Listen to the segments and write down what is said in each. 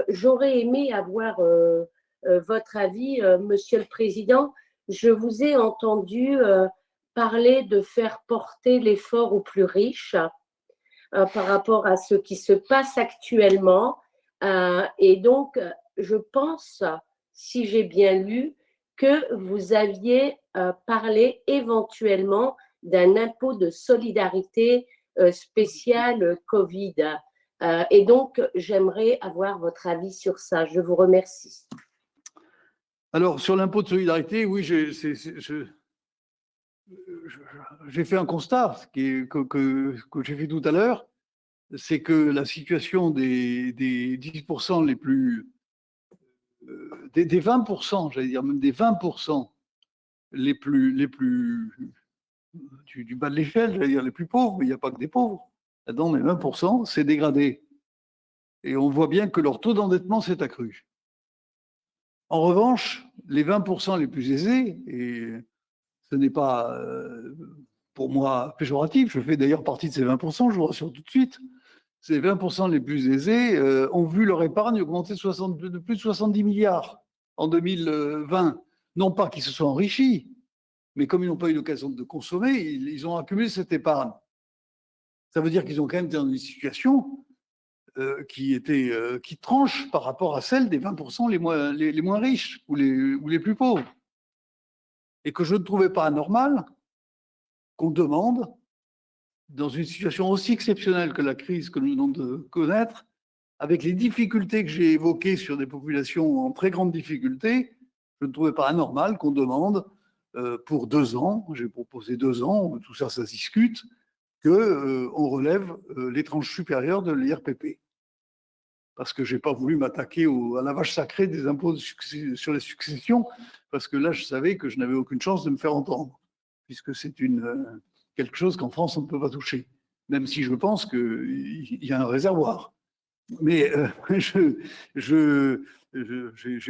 J'aurais aimé avoir votre avis, Monsieur le Président. Je vous ai entendu parler de faire porter l'effort aux plus riches par rapport à ce qui se passe actuellement. Et donc, je pense, si j'ai bien lu, que vous aviez parlé éventuellement d'un impôt de solidarité spécial Covid. Et donc, j'aimerais avoir votre avis sur ça. Je vous remercie. Alors, sur l'impôt de solidarité, oui, j'ai fait un constat que j'ai fait tout à l'heure, c'est que la situation des 10% les plus, des 20%, j'allais dire même des 20% les plus du bas de l'échelle, j'allais dire les plus pauvres, mais il n'y a pas que des pauvres. Là-dedans, les 20%, c'est dégradé. Et on voit bien que leur taux d'endettement s'est accru. En revanche, les 20% les plus aisés, et ce n'est pas pour moi péjoratif, je fais d'ailleurs partie de ces 20%, je vous rassure tout de suite, ces 20% les plus aisés ont vu leur épargne augmenter de plus de 70 milliards en 2020. Non pas qu'ils se soient enrichis, mais comme ils n'ont pas eu l'occasion de consommer, ils ont accumulé cette épargne. Ça veut dire qu'ils ont quand même été dans une situation qui tranche par rapport à celle des 20% les moins riches ou les plus pauvres. Et que je ne trouvais pas anormal qu'on demande, dans une situation aussi exceptionnelle que la crise que nous venons de connaître, avec les difficultés que j'ai évoquées sur des populations en très grande difficulté, je ne trouvais pas anormal qu'on demande pour 2 ans, j'ai proposé 2 ans, tout ça, ça se discute, qu'on relève les tranches supérieures de l'IRPP. Parce que je n'ai pas voulu m'attaquer à la vache sacrée des impôts sur les successions, parce que là, je savais que je n'avais aucune chance de me faire entendre, puisque c'est quelque chose qu'en France, on ne peut pas toucher, même si je pense qu'il y a un réservoir. Mais j'ai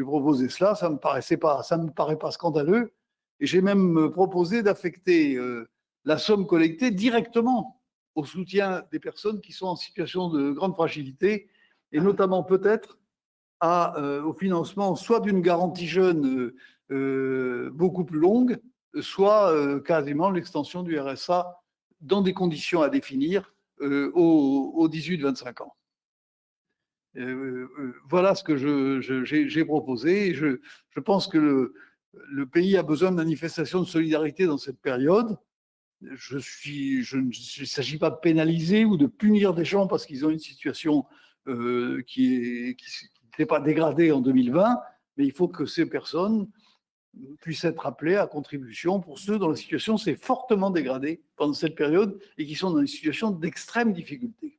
proposé cela, ça me paraît pas scandaleux, et j'ai même proposé d'affecter la somme collectée directement au soutien des personnes qui sont en situation de grande fragilité, et notamment peut-être au financement soit d'une garantie jeune beaucoup plus longue, soit quasiment l'extension du RSA dans des conditions à définir aux 18-25 ans. Voilà ce que j'ai proposé. Et je pense que le pays a besoin de manifestations de solidarité dans cette période. Il ne s'agit pas de pénaliser ou de punir des gens parce qu'ils ont une situation qui n'était pas dégradée en 2020, mais il faut que ces personnes puissent être appelées à contribution pour ceux dont la situation s'est fortement dégradée pendant cette période et qui sont dans une situation d'extrême difficulté.